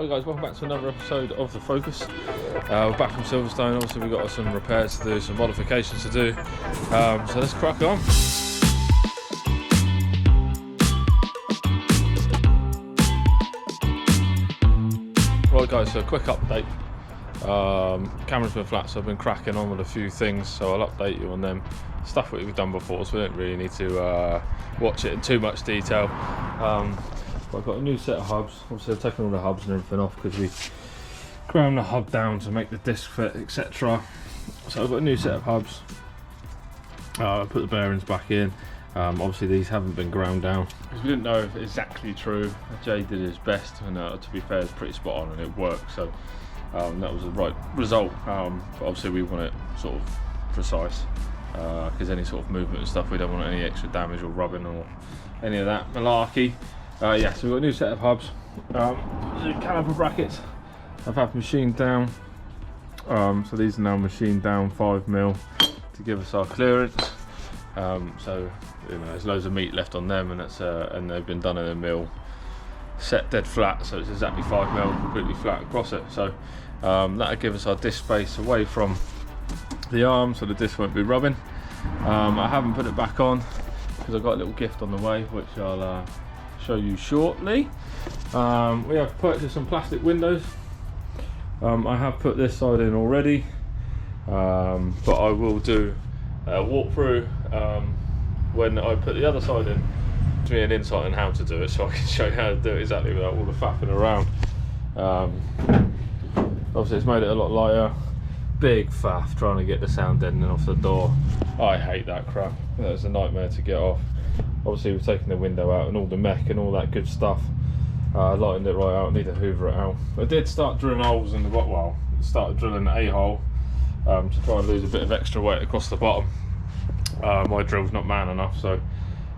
Hi guys, welcome back to another episode of The Focus. We're back from Silverstone. Obviously we've got some repairs to do, some modifications to do, so let's crack on. Right guys, so a quick update. Camera's been flat, so I've been cracking on with a few things, so I'll update you on them. Stuff that we've done before, so we don't really need to watch it in too much detail. But I've got a new set of hubs. Obviously I've taken all the hubs and everything off because we ground the hub down to make the disc fit, etc. So I've got a new set of hubs. I put the bearings back in. Obviously these haven't been ground down because we didn't know if it's exactly true. Jay did his best, and to be fair, it's pretty spot on and it worked. So that was the right result. But obviously we want it sort of precise because any sort of movement and stuff, we don't want any extra damage or rubbing or any of that malarkey. Yeah, so we've got a new set of hubs. The caliper brackets I've had machined down. So these are now machined down 5mm to give us our clearance. So you know, there's loads of meat left on them, and that's and they've been done in a mill, set dead flat, so it's exactly 5mm completely flat across it. So that'll give us our disc space away from the arm, so the disc won't be rubbing. I haven't put it back on because I've got a little gift on the way, which I'll show you shortly. We have purchased some plastic windows. I have put this side in already, but I will do a walkthrough when I put the other side in. Give me an insight on how to do it, so I can show you how to do it exactly without all the faffing around. Obviously it's made it a lot lighter. Big faff trying to get the sound deadening off the door. I hate that crap. It's a nightmare to get off. Obviously we've taken the window out and all the mech and all that good stuff. Lightened it right out, need to hoover it out. I did start drilling holes in the bottom, well, started drilling a hole to try and lose a bit of extra weight across the bottom. My drill's not man enough, so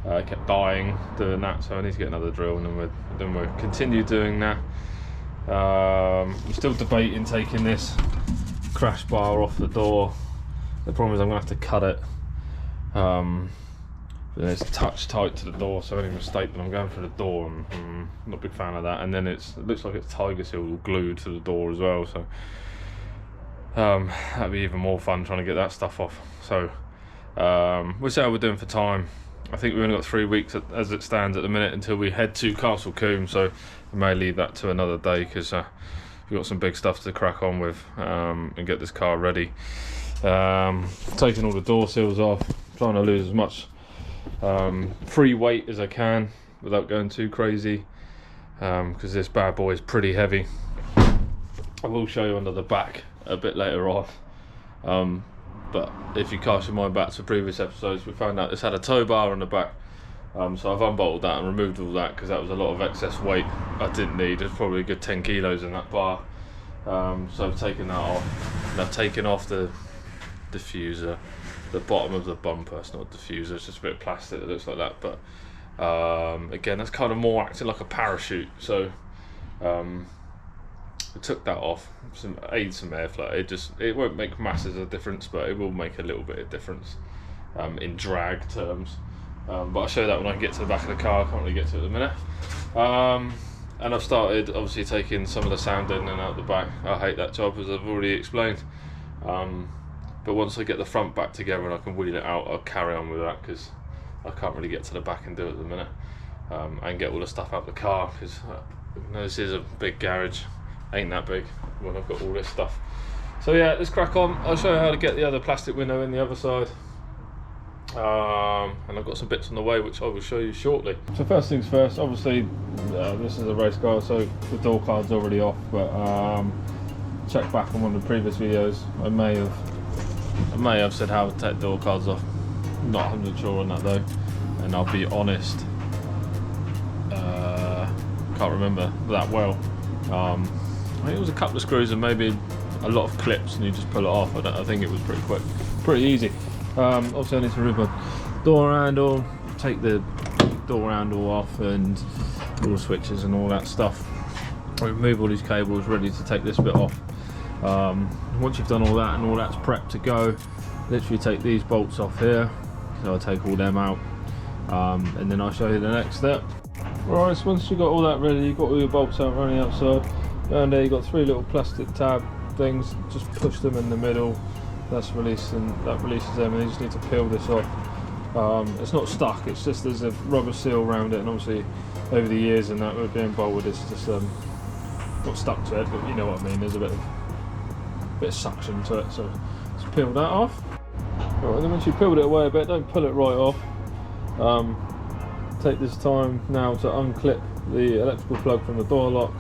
I kept dying doing that, so I need to get another drill, and then we'll continue doing that. I'm still debating taking this crash bar off the door. The problem is I'm going to have to cut it. It's touch tight to the door, so any mistake that I'm going through the door, I'm not a big fan of that. And then it looks like it's tiger seal glued to the door as well, so that'd be even more fun trying to get that stuff off. So we'll see how we're doing for time. I think we've only got 3 weeks as it stands at the minute until we head to Castle Combe, so we may leave that to another day because we've got some big stuff to crack on with and get this car ready. Taking all the door seals off, trying to lose as much free weight as I can without going too crazy, because this bad boy is pretty heavy. I will show you under the back a bit later on, but if you cast your mind back to previous episodes, we found out this had a tow bar on the back, so I've unbolted that and removed all that because that was a lot of excess weight I didn't need. There's probably a good 10 kilos in that bar, so I've taken that off, and I've taken off the diffuser, the bottom of the bumper. It's not a diffuser, it's just a bit of plastic that looks like that, but again, that's kind of more acting like a parachute, so I took that off, some airflow. It won't make masses of difference, but it will make a little bit of difference in drag terms, but I'll show you that when I get to the back of the car. I can't really get to it at the minute. And I've started obviously taking some of the sound in and out the back. I hate that job, as I've already explained. But once I get the front back together and I can wheel it out, I'll carry on with that because I can't really get to the back and do it at the minute, and get all the stuff out the car because this is a big garage. Ain't that big when I've got all this stuff. So yeah, let's crack on. I'll show you how to get the other plastic window in the other side, and I've got some bits on the way which I will show you shortly. So first things first, obviously this is a race car, so the door card's already off, but check back on one of the previous videos. I may have said how to take door cards off. I'm not 100% sure on that though, and I'll be honest, can't remember that well. I think it was a couple of screws and maybe a lot of clips, and you just pull it off. I think it was pretty quick, pretty easy. Obviously I need to remove my door handle, take the door handle off and all the switches and all that stuff. Remove all these cables, ready to take this bit off. Once you've done all that and all that's prepped to go, literally take these bolts off here. So I'll take all them out, and then I'll show you the next step. Right, so once you've got all that ready, you've got all your bolts out running outside, Around there you've got 3 little plastic tab things, just push them in the middle, that releases them, and you just need to peel this off. It's not stuck, it's just there's a rubber seal around it, and obviously over the years and that with being bolted it's just not stuck to it, but you know what I mean, there's a bit of suction to it, so just peel that off. Right, and then once you peeled it away a bit, don't pull it right off. Take this time now to unclip the electrical plug from the door lock,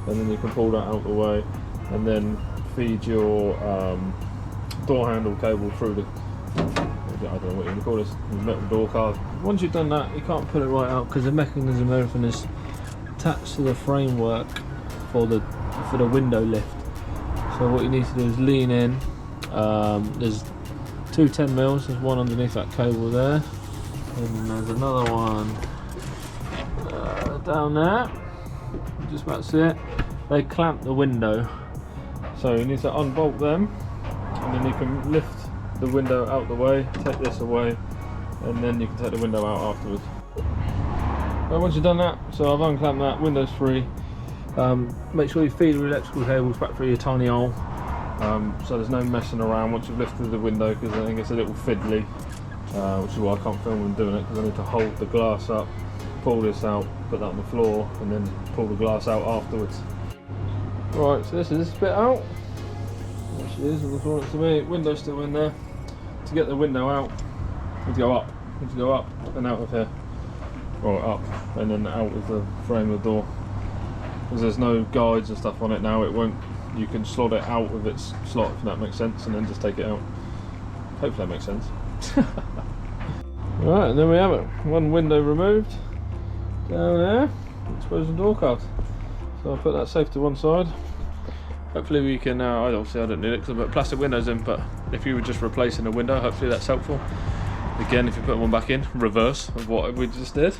and then you can pull that out of the way, and then feed your door handle cable through the, I don't know what you can call this, metal door card. Once you've done that, you can't pull it right out because the mechanism and everything is attached to the framework for the window lift. So what you need to do is lean in. There's 2 10mm, there's one underneath that cable there, and there's another one down there, just about to see it. They clamp the window, so you need to unbolt them, and then you can lift the window out the way, take this away, and then you can take the window out afterwards. Well, once you've done that, so I've unclamped that, window's free. Make sure you feed your electrical cables back through your tiny hole, so there's no messing around once you've lifted the window, because I think it's a little fiddly, which is why I can't film them doing it, because I need to hold the glass up, pull this out, put that on the floor, and then pull the glass out afterwards. Right, so this is this bit out. Which is, according to me, window's still in there. To get the window out, you need to go up. You need to go up and out of here. Or up, and then out of the frame of the door. Because there's no guides and stuff on it now, it won't. You can slot it out of its slot, if that makes sense, and then just take it out. Hopefully that makes sense. Right, and there we have it. One window removed. Down there, exposing door card. So I'll put that safe to one side. Hopefully we can, obviously I don't need it because I put plastic windows in, but if you were just replacing a window, hopefully that's helpful. Again, if you put one back in, reverse of what we just did.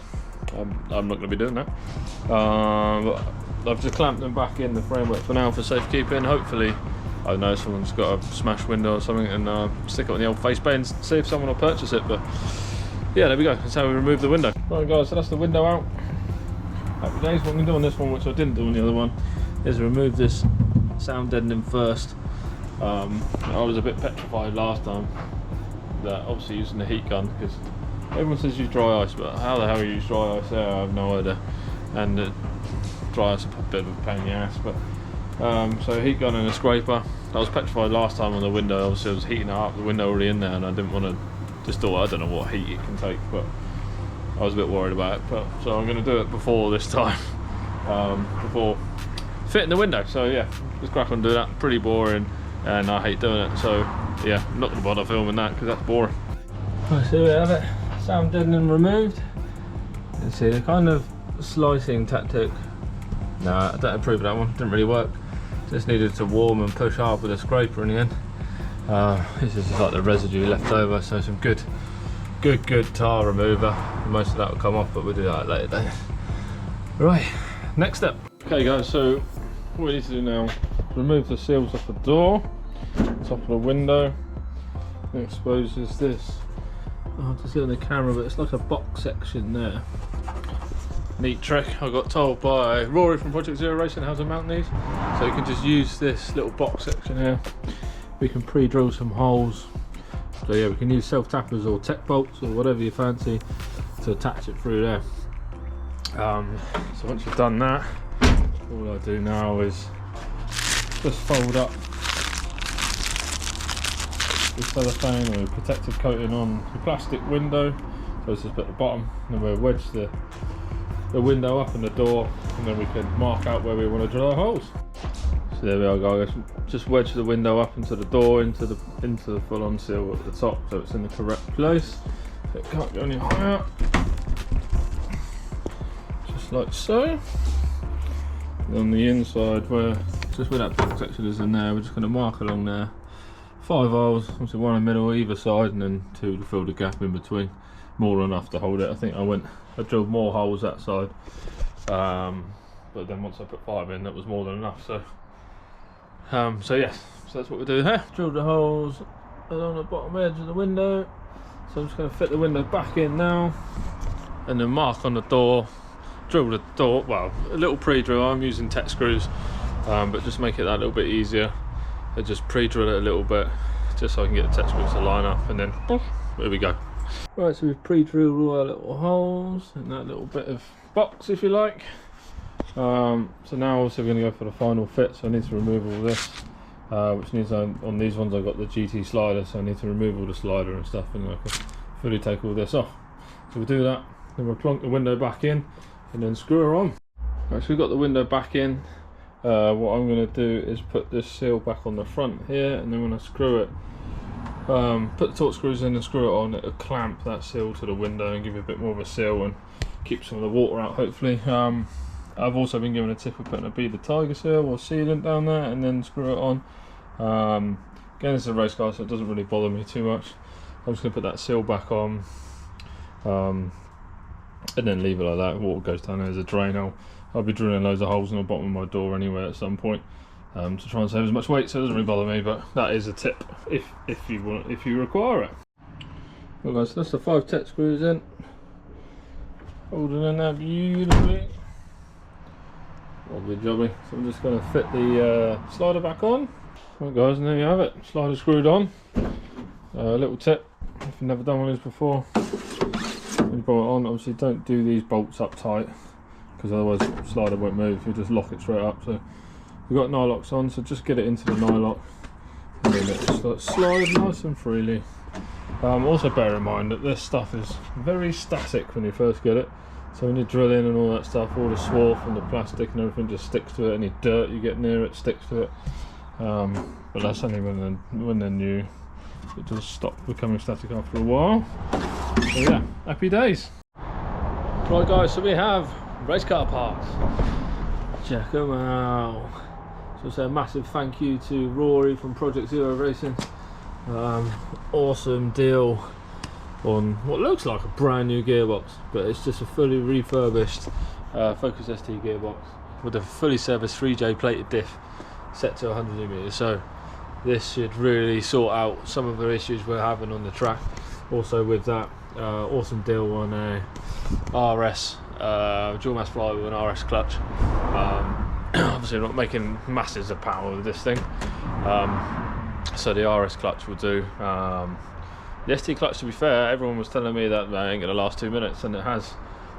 I'm not going to be doing that. But I've just clamped them back in the framework for now for safekeeping. Hopefully, I don't know, someone's got a smashed window or something, and stick it on the old face bay and see if someone will purchase it. But yeah, there we go. That's how we remove the window. Right guys, so that's the window out. Happy days. What I'm going to do on this one, which I didn't do on the other one, is remove this sound deadening first. I was a bit petrified last time that obviously using the heat gun, because everyone says use dry ice, but how the hell you use dry ice there, I have no idea. And dry ice is a bit of a pain in the ass, but so heat gun and a scraper. I was petrified last time on the window, obviously I was heating it up, the window already in there, and I didn't want to, just thought, I don't know what heat it can take, but I was a bit worried about it. But so I'm going to do it before this time, before fitting the window. So yeah, just crack on and do that. Pretty boring, and I hate doing it, so yeah, I'm not going to bother filming that because that's boring. Right, so we have it, sound deadening removed. You can see the kind of slicing tactic, no, I don't approve of that one, didn't really work. Just needed to warm and push hard with a scraper in the end. This is just like the residue left over, so some good tar remover. Most of that will come off, but we'll do that later then. Right, next step. Okay guys, so what we need to do now is remove the seals off the door, top of the window. It exposes this. Oh, I can see on the camera, but it's like a box section there. Neat trick. I got told by Rory from Project Zero Racing how to mount these. So you can just use this little box section here. We can pre-drill some holes. So yeah, we can use self-tappers or tech bolts or whatever you fancy to attach it through there. So once you've done that, all I do now is just fold up the cellophane or protective coating on the plastic window. So it's just at the bottom, and then we'll wedge the window up in the door, and then we can mark out where we want to drill our holes. So there we are guys, just wedge the window up into the door, into the full-on seal at the top, so it's in the correct place. So it can't go any higher. Just like so. And on the inside, just where that box section is in there, we're just going to mark along there. 5 holes, obviously one in the middle either side, and then 2 to fill the gap in between. More than enough to hold it. I think I drilled more holes that side, but then once I put 5 in, that was more than enough. So yes, so that's what we're doing here. Drilled the holes along the bottom edge of the window. So I'm just going to fit the window back in now, and then mark on the door. Drill the door. Well, a little pre-drill. I'm using tech screws. but just make it that little bit easier. I just pre-drill it a little bit, just so I can get the tech screws to line up, and then poof, there we go. Right, so we've pre-drilled all our little holes in that little bit of box, if you like. So now also we're going to go for the final fit, so I need to remove all this, which needs, on these ones I've got the GT slider, so I need to remove all the slider and stuff, and I can fully take all this off. So we'll do that, then we'll plonk the window back in, and then screw her on. Right, so we've got the window back in. What I'm going to do is put this seal back on the front here, and then when I screw it, put the torque screws in and screw it on, it'll clamp that seal to the window and give you a bit more of a seal and keep some of the water out, hopefully. I've also been given a tip of putting a beaded tiger seal or sealant down there and then screw it on. Again, this is a race car, so it doesn't really bother me too much. I'm just going to put that seal back on, and then leave it like that. Water goes down there as a drain. I'll be drilling loads of holes in the bottom of my door anyway at some point, to try and save as much weight, so it doesn't really bother me. But that is a tip if you require it. Well guys, so that's the 5 tech screws in, holding in there beautifully. Lovely jobby. So I'm just going to fit the slider back on. Right guys, and there you have it. Slider screwed on. Little tip, if you've never done one of these before, when you bolt it on, obviously don't do these bolts up tight, because otherwise the slider won't move. You just lock it straight up. So we've got nylocks on, so just get it into the nylock and then it slide nice and freely. Also bear in mind that this stuff is very static when you first get it. So when you drill in and all that stuff, all the swarf and the plastic and everything just sticks to it. Any dirt you get near it sticks to it. But that's only when they're new. It does stop becoming static after a while. So yeah, happy days. Right guys, so we have race car parts. Check them out. So say a massive thank you to Rory from Project Zero Racing. Awesome deal on what looks like a brand new gearbox, but it's just a fully refurbished Focus ST gearbox with a fully serviced 3J plated diff set to 100mm. So this should really sort out some of the issues we're having on the track. Also with that, awesome deal on a RS dual mass flywheel and RS clutch. Obviously I'm not making masses of power with this thing, so the RS clutch will do. The ST clutch, to be fair, everyone was telling me that it ain't going to last 2 minutes, and it has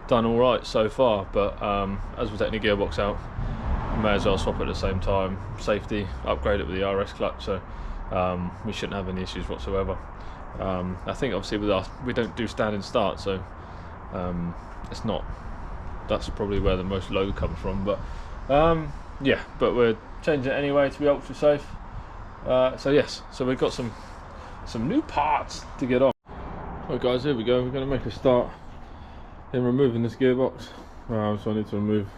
done alright so far, but as we're taking the gearbox out, may as well swap it at the same time. Safety, upgrade it with the RS clutch, so we shouldn't have any issues whatsoever. I think obviously with us, we don't do standing start, so it's not, that's probably where the most load comes from, but yeah, but we're changing it anyway to be ultra safe. So yes, so we've got some new parts to get on. Right guys, here we go. We're going to make a start in removing this gearbox. So I need to remove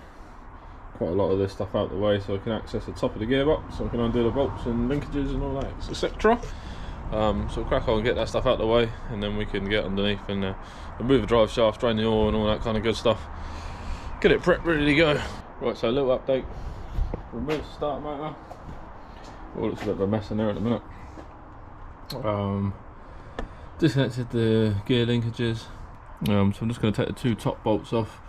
quite a lot of this stuff out the way so I can access the top of the gearbox, so I can undo the bolts and linkages and all that, etc. So we'll crack on and get that stuff out the way, and then we can get underneath and remove the drive shaft, drain the oil and all that kind of good stuff. Get it prepped, ready to go. Right, so a little update. Remove the start motor. Oh, looks a bit of a mess in there at the minute. Disconnected the gear linkages, so I'm just going to take the 2 top bolts off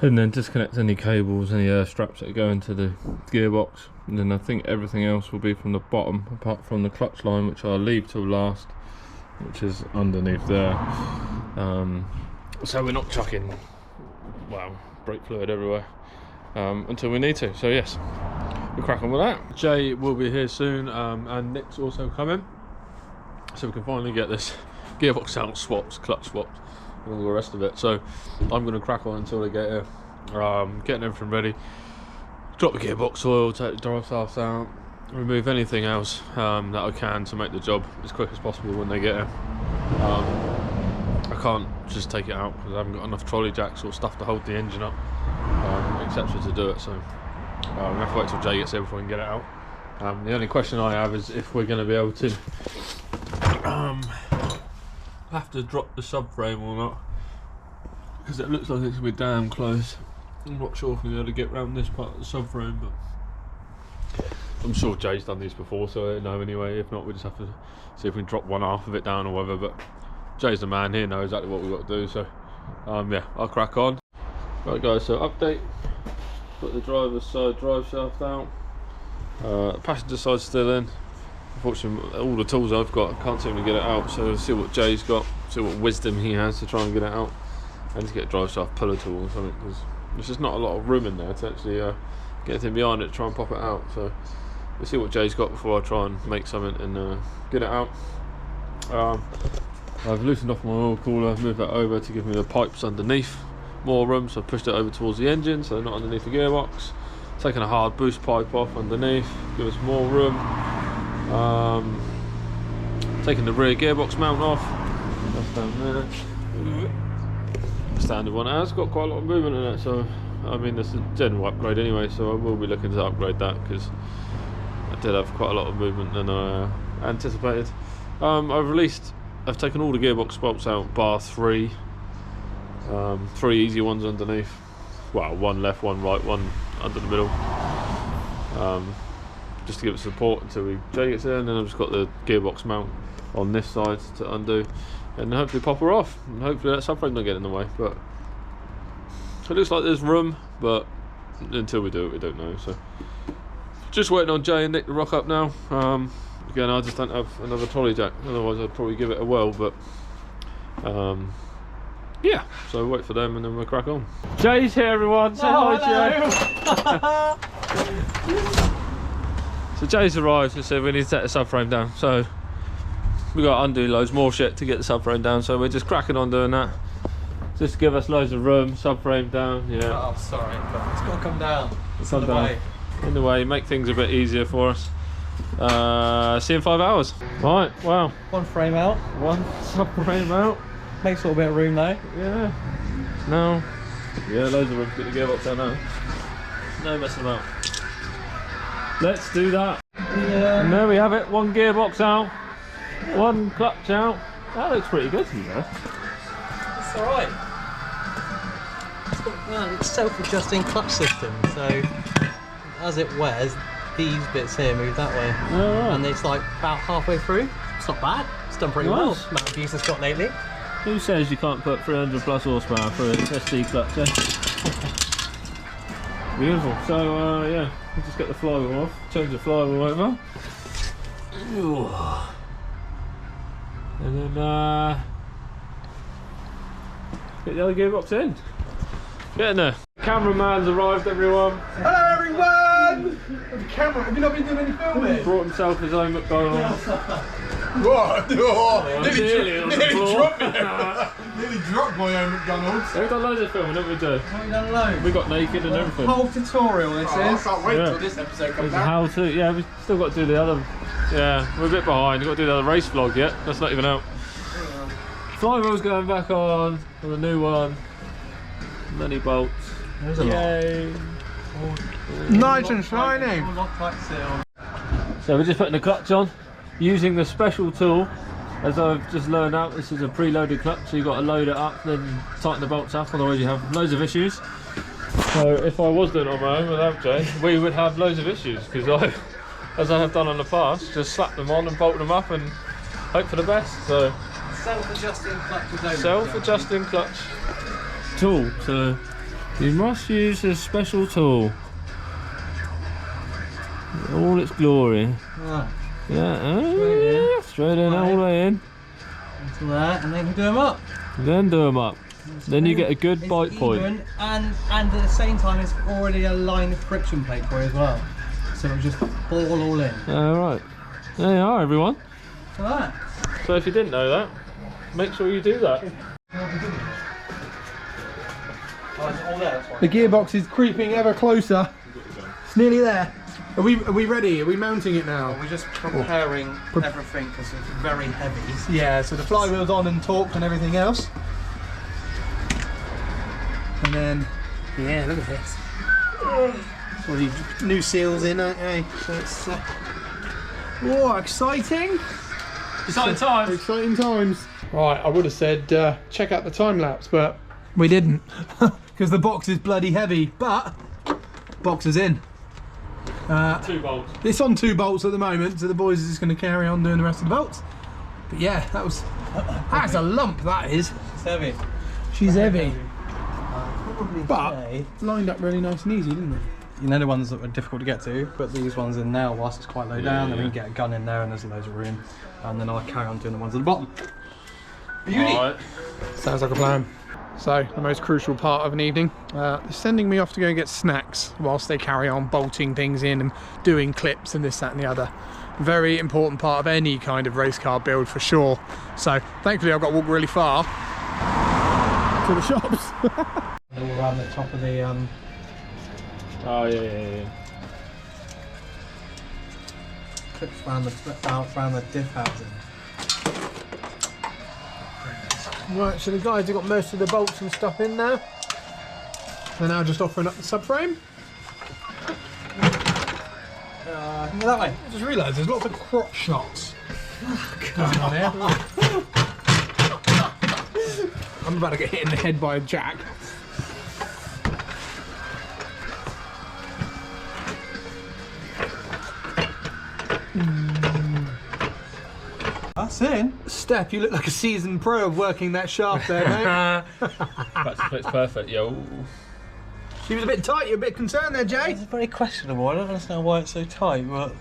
and then disconnect any cables, any straps that go into the gearbox, and then I think everything else will be from the bottom, apart from the clutch line, which I'll leave till last, which is underneath there. So we're not chucking, well, brake fluid everywhere until we need to. So yes, we'll crack on with that. Jay will be here soon, and Nick's also coming, so we can finally get this gearbox out swapped, clutch swapped, and all the rest of it. So I'm going to crack on until they get here, getting everything ready, drop the gearbox oil, take the drive shaft out, remove anything else that I can to make the job as quick as possible when they get here. I can't just take it out because I haven't got enough trolley jacks or stuff to hold the engine up, etc. to do it, so I'm going to have to wait till Jay gets here before we can get it out. The only question I have is if we're going to be able to have to drop the subframe or not, because it looks like it's going to be damn close. I'm not sure if we're going to get around this part of the subframe, but I'm sure Jay's done these before, so I know anyway. If not, we just have to see if we can drop one half of it down or whatever, but Jay's the man here, knows exactly what we've got to do, so yeah, I'll crack on. Right guys, so update. Put the driver's side drive shaft out. Passenger side's still in. Unfortunately, all the tools I've got, I can't seem to get it out. So see what Jay's got, see what wisdom he has to try and get it out. And to get a drive shaft puller tool or something, because there's just not a lot of room in there to actually get anything behind it to try and pop it out. So we'll see what Jay's got before I try and make something and get it out. I've loosened off my oil cooler, moved that over to give me the pipes underneath more room, so I pushed it over towards the engine so not underneath the gearbox. Taking a hard boost pipe off underneath, give us more room. Taking the rear gearbox mount off, that's down there. Standard one has got quite a lot of movement in it, so I mean that's a general upgrade anyway, so I will be looking to upgrade that because I did have quite a lot of movement than I anticipated. I've taken all the gearbox bolts out bar 3. 3 easy ones underneath, well, 1 left, 1 right, 1 under the middle, just to give it support until we Jay gets in. And then I've just got the gearbox mount on this side to undo and hopefully pop her off, and hopefully that subframe don't get in the way. But it looks like there's room, but until we do it we don't know. So just waiting on Jay and Nick to rock up now. Again, I just don't have another trolley jack, otherwise I'd probably give it a whirl, but yeah, so wait for them and then we'll crack on. Jay's here, everyone. Say hi, Jay. So Jay's arrived and said we need to take the subframe down. So we got to undo loads more shit to get the subframe down. So we're just cracking on doing that. Just to give us loads of room, subframe down. Yeah. Oh, sorry, but it's got to come down. It's in the way. In the way, make things a bit easier for us. See you in 5 hours. Right, wow. 1 frame out. 1 subframe out. Makes a little bit of room though. Yeah. No. Yeah, loads of room to get the gearbox out now. No messing about. Let's do that. Yeah. And there we have it. 1 gearbox out. 1 clutch out. That looks pretty good to me, though. It's alright. It's self-adjusting clutch system, so as it wears, these bits here move that way. Oh, right. And it's like about halfway through. It's not bad. It's done pretty well. Amount of use it's got lately. Who says you can't put 300 plus horsepower for an SD clutch, eh? Beautiful. So yeah, we'll just get the flywheel off, change the flywheel over. And then get the other gearbox in. Get in there. Cameraman's arrived, everyone. Hello everyone! The camera, have you not been doing any filming? Brought himself his own McDonald's. What? Oh, Nearly dropped me. Nearly dropped my own McDonald's. We've done loads of filming, haven't we, Joe? Have we done loads? We got naked and everything. Whole tutorial this is. I can't wait till this episode comes out. How to, yeah, we've still got to do the other, yeah, we're a bit behind. We've got to do the other race vlog yet. That's not even out. Flywheel's going back on the new one. Many bolts. There's a Yay. Nice and shiny. So we're just putting the clutch on, using the special tool. As I've just learned out, this is a preloaded clutch, so you've got to load it up, then tighten the bolts up, otherwise you have loads of issues. So if I was doing it on my own without Jay, we would have loads of issues, because I, as I have done in the past, just slap them on and bolt them up and hope for the best. So self-adjusting clutch. Self-adjusting clutch tool. So you must use a special tool. All its glory. Oh. Yeah, straight in, all the way in. Into that, and then you do them up. Then do them up. Then you get a good bite point. And at the same time, it's already a line of friction plate for you as well. So it'll just fall all in. Alright. There you are, everyone. So that. So if you didn't know that, make sure you do that. The gearbox is creeping ever closer. It's nearly there. Are we ready? Are we mounting it now? We're just preparing everything because it's very heavy. Yeah, so the flywheel's on and torqued and everything else. And then, yeah, look at this. All these new seals in, eh? So it's, whoa, exciting! Exciting times! Exciting times! Right, I would have said check out the time lapse, but we didn't because the box is bloody heavy. But box is in. 2 bolts. It's on 2 bolts at the moment, so the boys are just going to carry on doing the rest of the bolts. But yeah, that's a lump. That is. It's heavy. She's heavy. probably But say, lined up really nice and easy, didn't it? you know, the ones that were difficult to get to, but these ones in now, whilst it's quite low down, then we can get a gun in there and there's loads of room. And then I'll carry on doing the ones at the bottom. Beauty! Alright. Sounds like a plan. So, the most crucial part of an evening, they're sending me off to go and get snacks whilst they carry on bolting things in and doing clips and this, that and the other. Very important part of any kind of race car build for sure. So, thankfully I've got to walk really far to the shops. All around the top of the Oh yeah. clips around the diff housing. Right, so the guys have got most of the bolts and stuff in now. They're now just offering up the subframe. Go that way. I just realised there's lots of crotch shots going on here. I'm about to get hit in the head by a jack. That's in. Steph, you look like a seasoned pro of working that shaft there, mate. That's it's perfect, yo. She was a bit tight, you're a bit concerned there, Jay. It's very questionable. I don't understand why it's so tight, but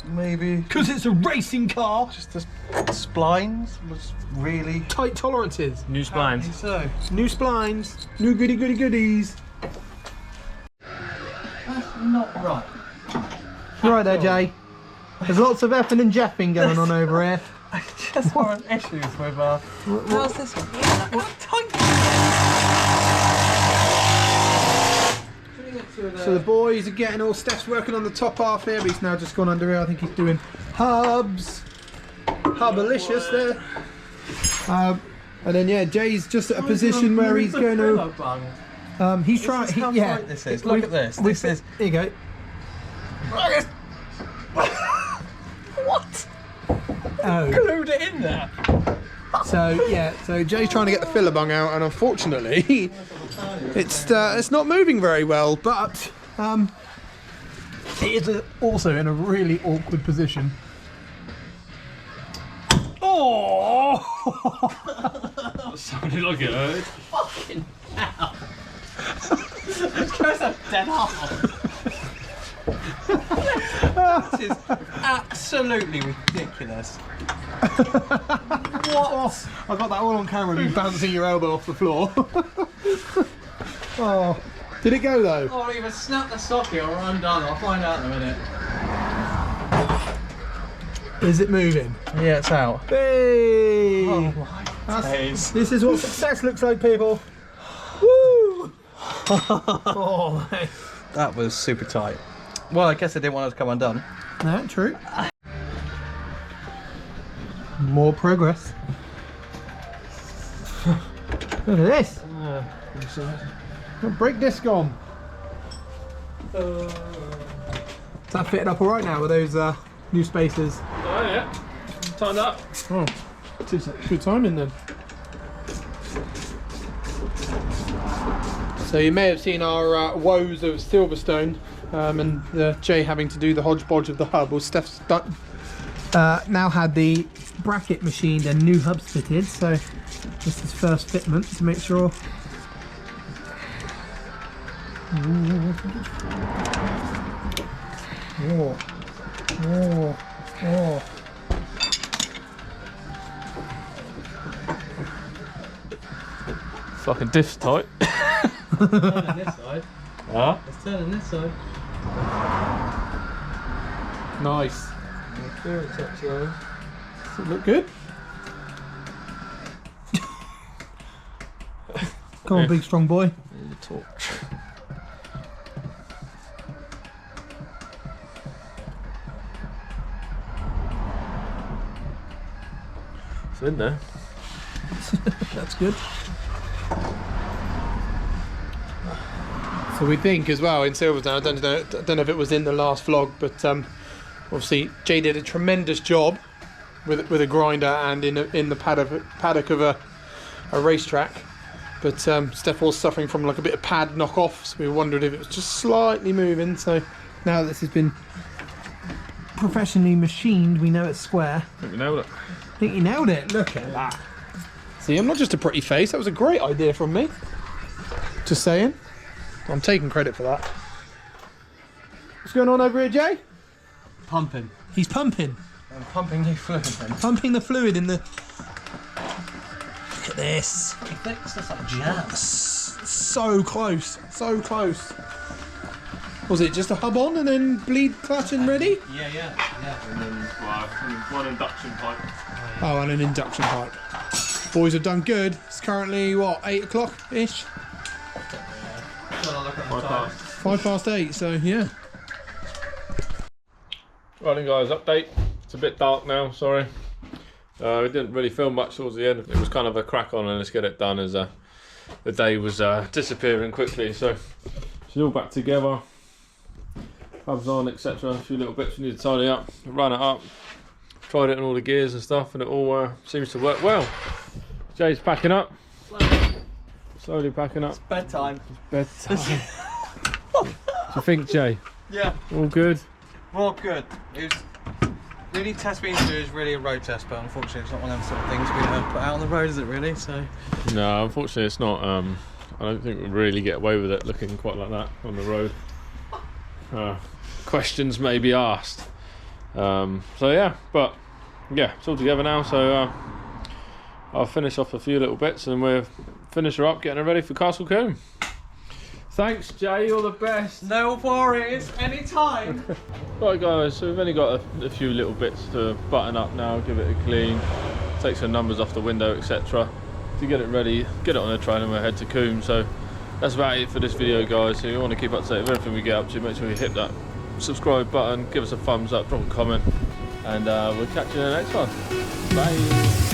maybe Because it's a racing car. just the splines was really. Tight tolerances. New Apparently splines. So New splines. New goodies. that's not right. Right there, Jay. There's lots of effing and jeffing going on over here. I just have issues with. How's this one? Yeah, that's tight. So the boys are getting all Steph's working on the top half here, but he's now just gone under here. I think he's doing hubs. Hubalicious there. And then yeah, Jay's just at a position where he's going to. He's trying. This is how tight this is. Look at this. This is. Here you go. What? Oh. Glued it in there. So yeah, so Jay's trying to get the filler bung out, and unfortunately, it's not moving very well. But it is also in a really awkward position. Oh! Sounded like it hurt. Fucking hell. This guy's a dead off. This is absolutely ridiculous. What? I got that all on camera. You bouncing your elbow off the floor. Oh, did it go though? I'll either snap the socket or I'm done. I'll find out in a minute. Is it moving? Yeah, it's out. Hey! Oh my days. This is what success looks like, people. Woo! Oh, mate. That was super tight. Well, I guess I didn't want it to come undone. No, true. More progress. Look at this. Got brake disc on. Is that fitted up all right now with those new spacers? Oh yeah. Tightened up. Oh, good timing then. So you may have seen our woes of Silverstone and Jay having to do the hodgepodge of the hub. Well, Steph's done, now had the bracket machined and new hubs fitted, so just his first fitment to make sure. Oh. Fucking diff's tight. Turning this side. Huh? It's turning this side. Nice. Clearance actually. Does it look good? Come on, big strong boy. The torch. It's in there. That's good. So we think as well in Silverstone, I don't know if it was in the last vlog, but obviously Jay did a tremendous job with a grinder and in the paddock of a racetrack. But Steph was suffering from like a bit of pad knock-off, so we wondered if it was just slightly moving. So now this has been professionally machined, we know it's square. I think we nailed it. I think you nailed it. Look at that. See, I'm not just a pretty face. That was a great idea from me. Just saying. I'm taking credit for that. What's going on over here, Jay? Pumping. He's pumping. I'm pumping new fluid then. Pumping the fluid in the... Look at this. Thick stuff like jam. So close. So close. Was it just a hub on and then bleed clutch and ready? Yeah. And then one induction pipe. Oh, and an induction pipe. Boys have done good. It's currently, what, 8 o'clock-ish? 8:05, so yeah. Right then guys, update. It's a bit dark now, sorry. We didn't really film much towards the end. It was kind of a crack on and let's get it done as the day was disappearing quickly. So it's all back together. Hubs on, etc. A few little bits we need to tidy up. Run it up. Tried it on all the gears and stuff and it all seems to work well. Jay's packing up. Slowly packing up. It's bedtime. It's bedtime. What do you think, Jay? Yeah. All good? Well, good. It was really test being to do is really a road test, but unfortunately it's not one of them sort of things we put out on the road, is it really? So. No, unfortunately it's not. I don't think we really get away with it looking quite like that on the road. Questions may be asked. So yeah, but yeah, it's all together now. So I'll finish off a few little bits and we'll finish her up, getting her ready for Castle Combe. Thanks, Jay. All the best. No worries. Anytime. Right, guys. So we've only got a few little bits to button up now. Give it a clean. Take some numbers off the window, etc. To get it ready. Get it on a train and we'll head to Combe. So that's about it for this video, guys. So if you want to keep up to date with everything we get up to, make sure you hit that subscribe button, give us a thumbs up, drop a comment, and we'll catch you in the next one. Bye.